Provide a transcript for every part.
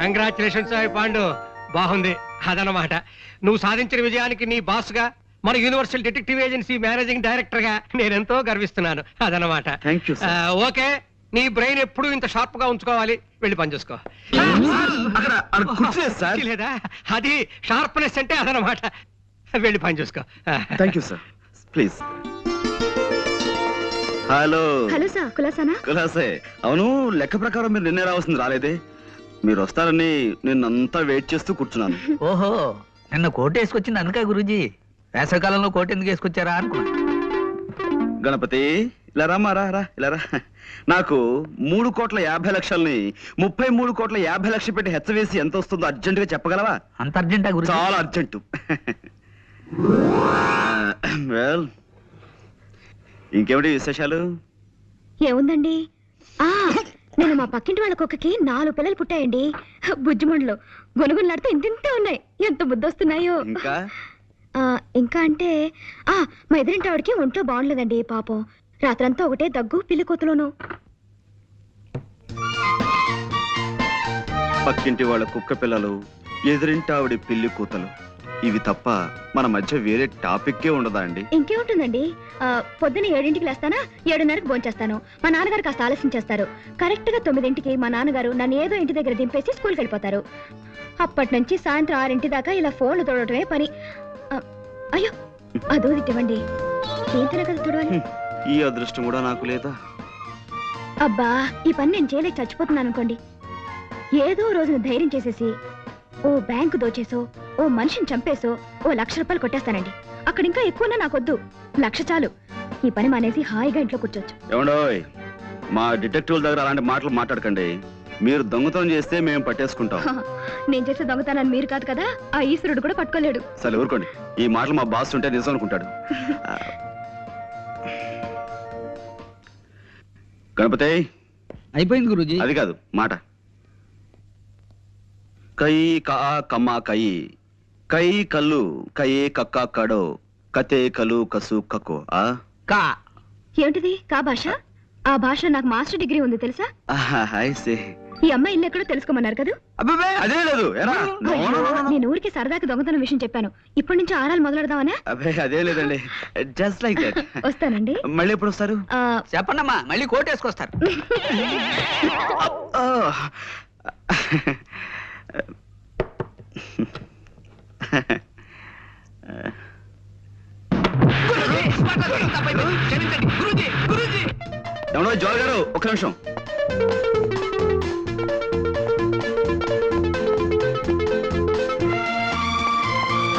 Congratulations Pandu, బాగుంది. అదనమాట నువ్వు సాధించిన విజయానికి నీ బాస్ గా, మన universal detective agency managing director గా నేనెంతో గర్విస్తున్నాను. అదనమాట. ఓకే, నీ బ్రెయిన్ ఎప్పుడు ఇంత షార్ప్ గా ఉంచుకోవాలి. వెళ్ళి పని చూసుకో. లేదా అది షార్ప్నెస్ అంటే అదనమాట. వెళ్ళి పని చూసుకో. Thank you sir. Please. Hello. Hello sir, కులాసానా? కులాసే. అవును, లెక్క ప్రకారం మీరు నిన్నే రావాల్సింది రాలేదే. మీరు వస్తారని నిన్నంతా వెయిట్ చేస్తూ కూర్చున్నాను. ఓహో, నిన్న కోట్ వేసుకొచ్చింది అందుకే గురూజీ. వేసవికాలంలో కోట్ ఎందుకు వేసుకొచ్చారా అనుకున్నా. గణపతి, ఇలా రామా, రా ఇలా రా. నాకు 3,50,00,000ని 33,50,00,000 పెట్టి హెచ్చవేసి ఎంత వస్తుందో అర్జెంట్ గా చెప్పగలవా? అంత అర్జెంటా గురూజీ? చాలా అర్జెంటు. వెల్, ఇంకేమిటి విశేషాలు? ఏముందండి, నేను మా పక్కింటి వాళ్ళ కుక్కకి 4 పిల్లలు పుట్టాయండి. బుజ్జిమండలు గొనుగులాడితే ఇంతింతే ఉన్నాయి. ఎంత బుద్ధొస్తున్నాయో. ఇంకా అంటే మా ఎదురింటి ఆవిడకి ఒంట్లో బాగుండలేదండి పాపం. రాత్రంతా ఒకటే దగ్గు, పిల్లి కోతలోను. పక్కింటి వాళ్ళ కుక్క పిల్లలు, ఎదురింటి ఆవిడ పిల్లి కూతలు, ఇవి తప్ప మన మధ్య వేరే టాపిక్కే ఉండదా అండి? ఇంకేముంటుందండి, పొద్దున్న 7ంటికి లేస్తానా, 7:30కి భోంచేస్తాను. మా నాన్నగారు కాస్త ఆలస్యం చేస్తారు. కరెక్ట్ గా 9ంటికి మా నాన్నగారు నన్ను ఏదో ఇంటి దగ్గర దింపేసి స్కూల్కి వెళ్ళిపోతారు. అప్పటి నుంచి సాయంత్రం 6 దాకా ఇలా ఫోన్లు తోడటమే పని. అయ్యో, అదో తిట్టవండి. ఏంటనే కదా చూడాలి. ఈ అదృష్టం కూడా నాకు లేదా? అబ్బా, ఈ పని నేను చేయలేక చచ్చిపోతున్నాను అనుకోండి. ఏదో రోజున ధైర్యం చేసేసి ఓ బ్యాంకు దోచేసో, ఓ మనిషిని చంపేసో ఓ 1,00,000 రూపాయలు కొట్టేస్తానండి. అక్కడ ఇంకా ఎక్కువనా నాకొద్దు, 1,00,000 చాలు. ఈ పని మానేసి హాయిగా ఇంట్లో కూర్చోచ్చు. ఏమండోయ్, మా డిటెక్టివ్ దగ్గర అలాంటి మాటలు మాట్లాడకండి. మీరు దొంగతనం చేస్తే మేము పట్టేసుకుంటాం. నేను చేసే దొంగతనాన్ని మీరు కాదు కదా, ఆ ఈశ్వరుడు కూడా పట్టుకోలేడు. సరే ఊరుకోండి. ఈ మాటలు మా బాస్ ఉంటే నిజం అనుకుంటాడు. గణపతి, అయిపోయింది గురూజీ. అది కాదు మాట. కై కా కమ్మ కై, కై కల్లు కయే కక్క కడో, కతే కలు కసు కకో. కా ఏమిటిది కా భాష? ఆ భాషలో నాకు మాస్టర్ డిగ్రీ ఉంది తెలుసా? ఈ అమ్మాయి ఇల్లు ఎక్కడో తెలుసుకోమన్నారు కదా. అదే లేదు. నేను ఊరికి సరదాకి దొంగతనం విషయం చెప్పాను. ఇప్పటి నుంచి ఆరాలు మొదలెడదామనా? అదే లేదండి, జస్ట్ లైక్ దట్. వస్తానండి. మళ్ళీ ఎప్పుడు వస్తారు? చెప్పండమ్మా, మళ్ళీ కోట్ వేసుకొస్తారు. ఎవడో జోల్ గారు, ఒక్క నిమిషం.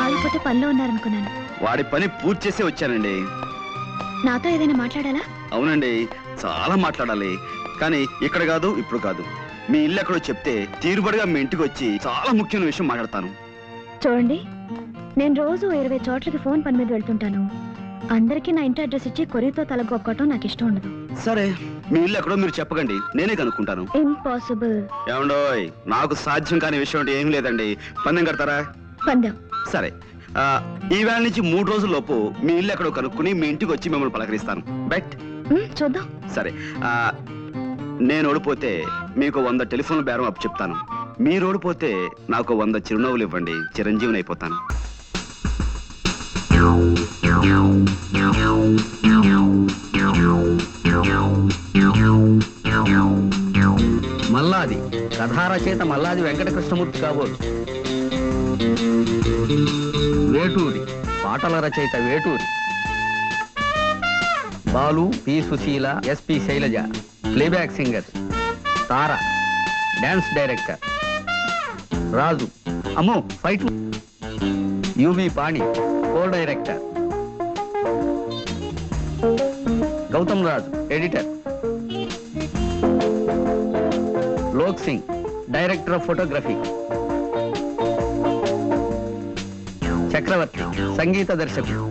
ఆగిపోతే పనిలో ఉన్నారనుకున్నాను. వాడి పని పూర్తి చేసి వచ్చానండి. నాతో ఏదైనా మాట్లాడాలా? అవునండి, చాలా మాట్లాడాలి. కానీ ఇక్కడ కాదు, ఇప్పుడు కాదు. మీ ఇల్లు ఎక్కడో చెప్తే తీరుబడిగా మీ ఇంటికి వచ్చి చాలా ముఖ్యమైన విషయం మాట్లాడతాను. చూడండి, నేను రోజు 20 చోట్లకి ఫోన్ పని మీద వెళ్తుంటాను. అందరికీ నా ఇంటి అడ్రస్ ఇచ్చి కొరియతో తలగొక్కటం నాకు ఇష్టం ఉండదు. సరే, మీ ఇల్లు ఎక్కడో మీరు చెప్పకండి, నేనే కనుక్కుంటాను. ఇంపాసిబుల్. ఏమండోయ్, నాకు సాధ్యం కాని విషయం అంటే ఏం లేదండి. పందెం కడతారా? పందెం. సరే, ఈ వేళ నుంచి 3 రోజుల్లోపు మీ ఇల్లు ఎక్కడో కనుక్కుని మీ ఇంటికి వచ్చి మిమ్మల్ని పలకరిస్తాను. బెట్. చూద్దాం. సరే, నేను ఓడిపోతే మీకు 100 టెలిఫోన్ బేరం అప్పు చెప్తాను. మీరు ఓడిపోతే నాకు 100 చిరునవ్వులు ఇవ్వండి, చిరంజీవిని అయిపోతాను. మల్లాది కథారచయిత మల్లాది వెంకటకృష్ణమూర్తి కాబోలు. వేటూరి పాటల రచయిత Veturi. Balu, P Susheela, SP Shailaja playback singer. తార డాన్స్ డైరెక్టర్. రాజు అమ్మో fight. UV pani co director. Gautam Raju editor. Lok Singh director of photography. చక్రవర్తి సంగీత దర్శకుడు.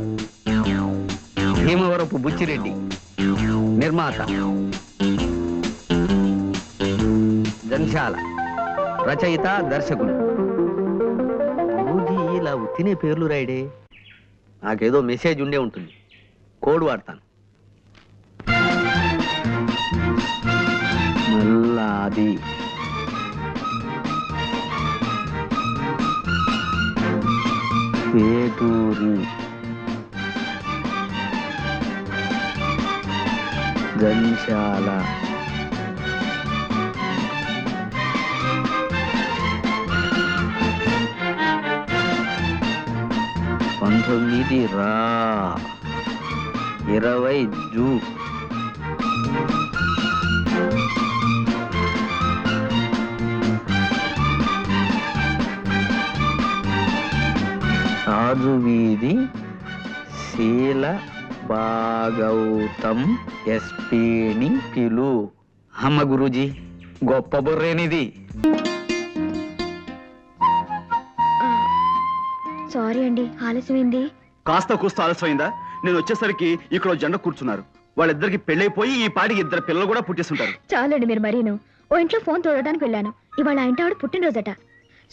భీమవరపు బుచ్చిరెడ్డి నిర్మాత. జంధ్యాల రచయిత దర్శకుడు. ఇలా ఉత్తినే పేర్లు రాయడే. నాకేదో మెసేజ్ ఉండే ఉంటుంది, కోడ్ వాడతాను. మల్లాది. పేటూరి జంశాల పంతొమ్మిది రా 20 జూ రాజు వీధి శీల భాగౌతం ఎస్పీని పిలు. అమ్మ గురూజీ, గొప్ప బుర్రేనిది. సారీ అండి, ఆలస్యమైంది. కాస్త కూస్త ఆలస్యమైందా? నేను వచ్చేసరికి ఇక్కడ ఓ జంట కూర్చున్నారు. వాళ్ళిద్దరికి పెళ్ళైపోయి ఈ పాటికి 2 పిల్లలు కూడా పుట్టేస్తుంటారు. చాలండి మీరు మరీను. ఓ ఇంట్లో ఫోన్ తోడడానికి వెళ్ళాను. ఇవాళ ఆ ఇంటి ఆవిడ పుట్టినరోజట.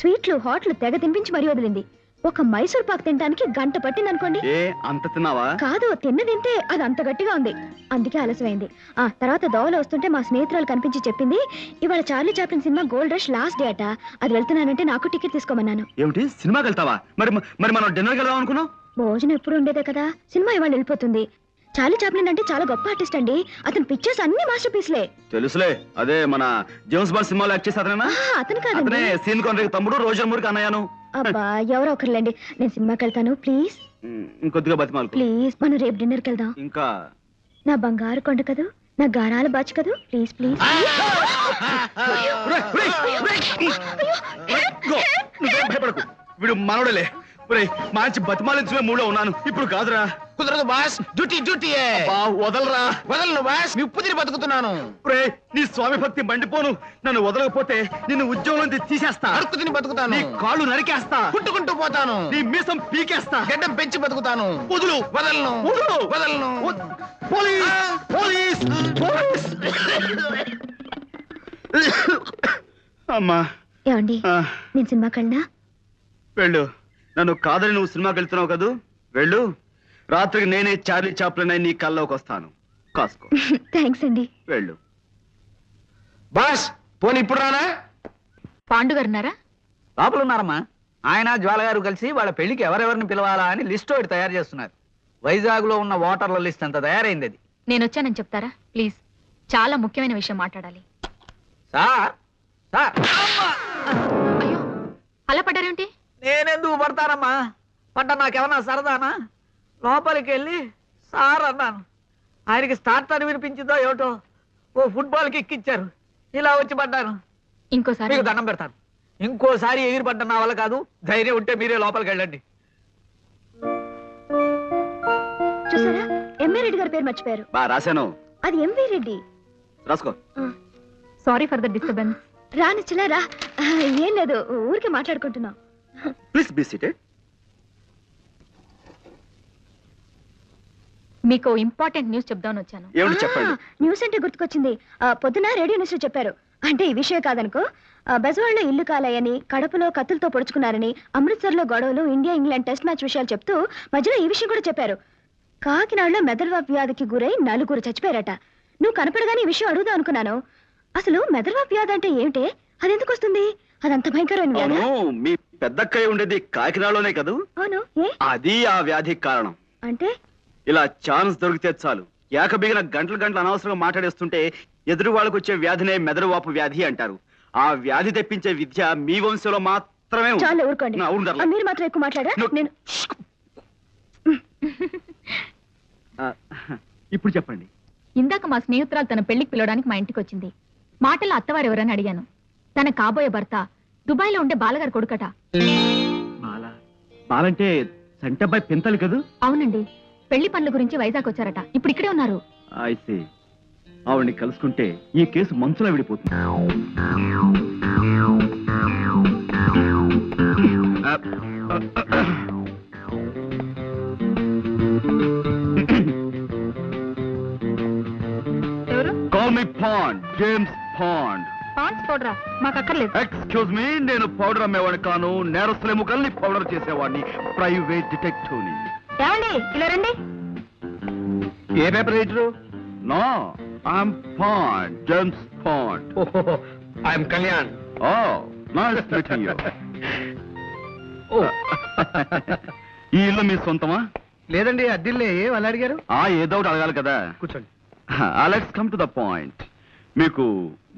స్వీట్లు హాట్లు తెగ తినిపించి మరీ వదిలింది. ఒక మైసూర్ పాక్ తినడానికి గంట పట్టింది అనుకోండి. ఏ అంత తిన్నావా? కాదు, తిన్నదింటే అది అంత గట్టిగా ఉంది. అందుకే ఆలస్యమైంది. ఆ తర్వాత దోవలో వస్తుంటే మా స్నేహితురాలు కనిపించి చెప్పింది, ఇవాళ Charlie Chaplin cinema gold rush last day అట. అది వెళ్తున్నానంటే నాకు టికెట్ తీసుకోమన్నాను. ఏమిటి, సినిమాకి వెళ్తావా? మరి మరి మనం డిన్నర్కి వెళ్దాం అనుకున్నాం. భోజనం ఎప్పుడు ఉండేదే కదా, సినిమా ఇవాళ వెళ్ళిపోతుంది. చార్లీ చాప్లిన్ అంటే చాలా గొప్ప ఆర్టిస్ట్ అండి. అతను పిక్చర్స్ అన్ని మాస్టర్ పీస్లే. తెలుసులే, అదే మన జేమ్స్ బాండ్ సినిమాలో యాక్ట్ చేసి అతనేనా? అతను కాదండి. అతనే సీన్ కాంట్రాక్ట్ తమ్ముడు, రోజర్ మురికి అన్నయ్యను. అబ్బా, ఎవరో ఒకరులేండి. నేను సినిమాకి వెళ్తాను ప్లీజ్. ఇంకొద్దిగా బతిమాలు. ప్లీజ్, మనం రేపు డిన్నర్కి వెళ్దాం. ఇంకా నా బంగారు కొండ కదూ, నా గారాల బాచు కదూ, ప్లీజ్ ప్లీజ్. నువ్వేం భయపడకు, వీడు మనోడలే. మంచి బతిమాలించే మూడో ఉన్నాను. ఇప్పుడు కాదురా. కుదరదు బాస్, డ్యూటీ డ్యూటీయే. వదలరా. వదలను బాస్, నిప్పు తిని బతుకుతున్నాను. నీ స్వామి భక్తి మండిపోను. నన్ను వదలకపోతే నిన్ను ఉద్యోగం నుంచి తీసేస్తా. అడుక్కు తిని బతుకుతాను. నీ కాళ్ళు నరికేస్తా. కుట్టుకుంటూ పోతాను. నీ మీసం పీకేస్తా. గడ్డం పెంచి బతుకుతాను. వదులు. వదలను. వదులు. వదలను. పోలీస్. పోలీస్. పోలీస్. అమ్మా, ఏమండి, నేను సినిమాకి వెళ్ళినా? వెళ్ళు. నన్ను కాదని నువ్వు సినిమాకి వెళ్తున్నావు కదూ, వెళ్ళు. రాత్రికి నేనే చార్లీ చాప్లిన్ అయి నీ కల్లోకి వస్తాను. కాసుకో. థ్యాంక్స్ అండి. వెళ్ళు. బాస్, పోనీ ఇప్పుడు రానా? పాండు గారు ఉన్నారా? లోపల ఉన్నారమ్మా. ఆయన జ్వాల గారు కలిసి వాళ్ళ పెళ్లికి ఎవరెవరిని పిలవాలా అని లిస్ట్ ఒకటి తయారు చేస్తున్నారు. వైజాగ్ లో ఉన్న ఓటర్ల లిస్ట్ అంతా తయారైంది. అది నేను వచ్చానని చెప్తారా ప్లీజ్? చాలా ముఖ్యమైన విషయం మాట్లాడాలి. Sir, sir. అయ్యో, అలా పడ్డారేంటి? నేనెందుకు పడతానమ్మా? పడ్డ నాకేమన్నా సరదానా? లోపలికి వెళ్ళి సార్ అన్నాను. ఆయనకి స్టార్ట్ అని వినిపించిందో ఏమిటో, ఓ ఫుట్బాల్కి ఎక్కిచ్చారు. ఇలా వచ్చి పడ్డాను. ఇంకోసారి మీకు దండం పెడతాను. ఇంకోసారి ఎగిరి పడ్డ నా వల్ల కాదు. ధైర్యం ఉంటే మీరే లోపలికి వెళ్ళండి. చూసారా, ఎంవీ రెడ్డి గారి పేరు మర్చిపోయారు. రాశాను. అది ఎంవీ రెడ్డి. రాసుకో. Sorry for the disturbance. రానిచ్చలా రా. ఏం లేదు, ఊరికే మాట్లాడుకుంటున్నాం. Please be seated. మీకు ఇంపార్టెంట్ న్యూస్ చెప్దామని వచ్చాను. ఏమిటి చెప్పండి. న్యూస్ అంటే గుర్తుకొచ్చింది. పొద్దున రేడియో న్యూస్ లో చెప్పారు. అంటే ఈ విషయం కాదనుకో. బెజవాడలో ఇల్లు కాలాయని, కడపలో కత్తులతో పొడుచుకున్నారని, అమృత్సర్ లో గొడవలు, ఇండియా ఇంగ్లాండ్ టెస్ట్ మ్యాచ్ విషయాలు చెప్తూ మధ్యలో ఈ విషయం కూడా చెప్పారు. కాకినాడలో మెదడువాపు వ్యాధికి గురై 4 చచ్చిపోయారట. నువ్వు కనపడగానే ఈ విషయం అడుగుదాం అనుకున్నాను. అసలు మెదడువాపు వ్యాధి అంటే ఏమిటే? అది ఎందుకు వస్తుంది? అదంత భయంకరమైన వ్యాధి? అవును, మీ పెద్దక్కయ్య ఉండేది కాకినాడలోనే కదూ. అవును. ఏ అది ఆ వ్యాధికి కారణం. అంటే? ఇలా ఛాన్స్ దొరికితే చాలు, ఏకబిగిన గంటలు అనవసరంగా మాట్లాడేస్తుంటే ఎదురు వాళ్ళకు వచ్చే వ్యాధినే మెదడువాపు వ్యాధి అంటారు. ఆ వ్యాధి తెప్పించే విద్య మీ వంశంలో మాత్రమే ఉంది. చాలు ఊరుకోండి. అవును ధర్మ. మీరు మాత్రం ఎక్కువ మాట్లాడా? నేను ఇప్పుడు చెప్పండి. ఇందాక మా స్నేహితురాలు తన పెళ్లికి పిలవడానికి మా ఇంటికి వచ్చింది. మాటల్లో అత్తవారు ఎవరని అడిగాను. తన కాబోయే భర్త దుబాయ్ లో ఉండే బాలగారు కొడుకట. బాలంటే సంటబ్బాయి పింతలు కదూ? అవునండి, పెళ్లి పనుల గురించి వైజాగ్ వచ్చారట. ఇప్పుడు ఇక్కడే ఉన్నారు. అయితే ఆవిడ్ని కలుసుకుంటే ఈ కేసు మంచులో విడిపోతుంది. ఎవరు? Call me Pond, James Pond. Pond's పౌడరా? మాకు అక్కర్లేదు. ఎక్స్క్యూజ్ మీ, నేను పౌడర్ అమ్మేవాడిని కాను. నేరస్తుల ముఖల్ని పౌడర్ చేసేవాడిని, ప్రైవేట్ డిటెక్టివ్ని. ఏమండి, ఇలా రండి. ఏ paper writer? No, I'm Pond, James Pond. I'm Kalyan. Oh, nice meeting you. ఈ ఇల్లు మీ సొంతమా? లేదండి అద్దిల్లే వాళ్ళు అడిగారు. ఏదో ఒకటి అడగాలి కదా. కూర్చోండి. Let's come to the point. మీకు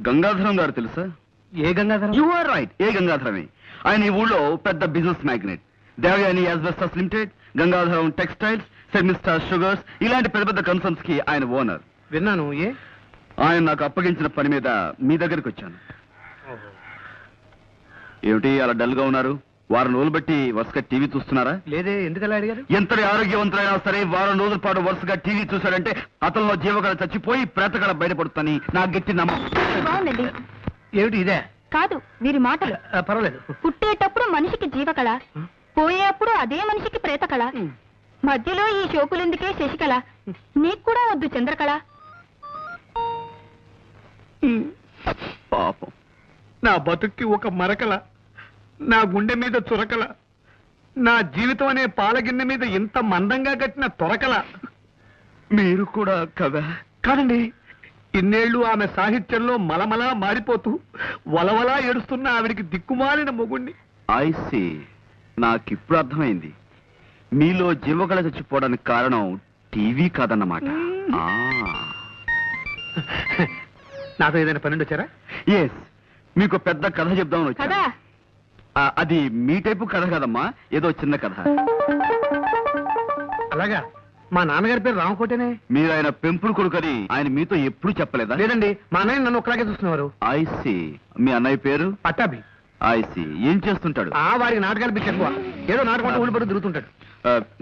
గంగాధరం గారు తెలుసా? ఏ గంగాధరం? యు ఆర్ రైట్, ఏ గంగాధరమే. ఆయన ఈ ఊళ్ళో పెద్ద business magnate. Devayani asbestos limited, Gangadharam textiles, Semistar sugars ఇలాంటి పెద్ద పెద్ద కన్సర్న్స్ కి ఆయన ఓనర్. విన్నాను. ఏ ఆయన నాకు అప్పగించిన పని మీద మీ దగ్గరికి వచ్చాను. ఏమిటి అలా డల్ గా ఉన్నారు? వారం రోజులు బట్టి వరుసగా టీవీ చూస్తున్నారా? లేదే, ఎందుకలా అడిగారు? ఎంతటి ఆరోగ్యవంతులైనా సరే వారం రోజుల పాటు వరుసగా టీవీ చూశాడంటే అతనిలో జీవకళ చచ్చిపోయి ప్రేతకళ బయటపడుతుందని నా గట్టి నమ్మకం. బాగుందండి. ఏమిటి ఇదే? కాదు వీరి మాటలు. పర్వాలేదు. పుట్టేటప్పుడు మనిషికి జీవకళ, పోయేప్పుడు అదే మనిషికి ప్రేతకళ, మధ్యలో ఈ శోకులెందుకే శశికళ, నీకు కూడా వద్దు చంద్రకళ. పాపం. నా బతుక్కి ఒక మరకల, నా గుండె మీద చురకల, నా జీవితం అనే పాలగిన్నె మీద ఇంత మందంగా కట్టిన తొరకల. మీరు కూడా కదా? కాదండి, ఇన్నేళ్లు ఆమె సాహిత్యంలో మలమలా మారిపోతూ వలవలా ఏడుస్తున్న ఆవిడికి దిక్కుమాలిన మొగుణ్ణి. ఐసి, నాకిప్పుడు అర్థమైంది. మీలో జీవకళ చచ్చిపోవడానికి కారణం టీవీ కాదన్నమాట. నాతో ఏదైనా పన్నెండు వచ్చారా? ఎస్, మీకు పెద్ద కథ చెప్దామని వచ్చాను. కదా అది మీ టైపు కథ కదమ్మా, ఏదో చిన్న కథ. అలాగా? మా నాన్నగారి పేరు రామకోటేనే. మీరు ఆయన పెంపుడు కొడుకని ఆయన మీతో ఎప్పుడు చెప్పలేదా? లేదండి, మా అన్నయ్య నన్ను ఒకలాగే చూస్తున్నారు. ఐసి, మీ అన్నయ్య పేరు? పట్టాభి. ఐసి, ఏం చేస్తుంటాడు? వారికి నాటకాలు పిచ్చి ఎక్కువ. ఏదో నాటకం ఊళ్ళు పడి తిరుగుతుంటాడు.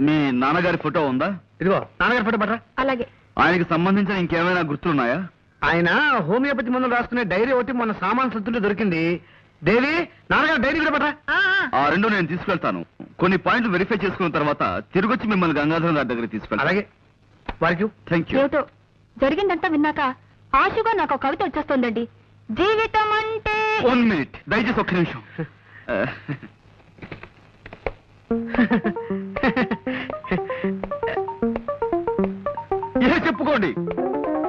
మీ నాన్నగారి ఫోటో ఉందా? ఇదిగో నాన్నగారి ఫోటో పట్రా. అలాగే. ఆయనకి సంబంధించిన ఇంకేమైనా గుర్తులున్నాయా? ఆయన హోమియోపతి మందులు రాసుకునే డైరీ ఒకటి మొన్న సామాన్ సత్తుంటే దొరికింది. దేవి, నాన్నగారు డైరీ కూడా పట్రా. ఆ రెండు నేను తీసుకెళ్తాను. కొన్ని పాయింట్లు వెరిఫై చేసుకున్న తర్వాత తిరిగొచ్చి మిమ్మల్ని గంగాధరం గారి దగ్గర తీసుకెళ్తాను. అలాగే. వారికి థ్యాంక్ యూ. ఏమిటో జరిగిందంతా విన్నాక ఆశుగా నాకు ఒక కవిత వచ్చేస్తోందండి. జీవితం అంటే 1 మినిట్, దయచేసి ఒక్క నిమిషం. చెప్పుకోండి.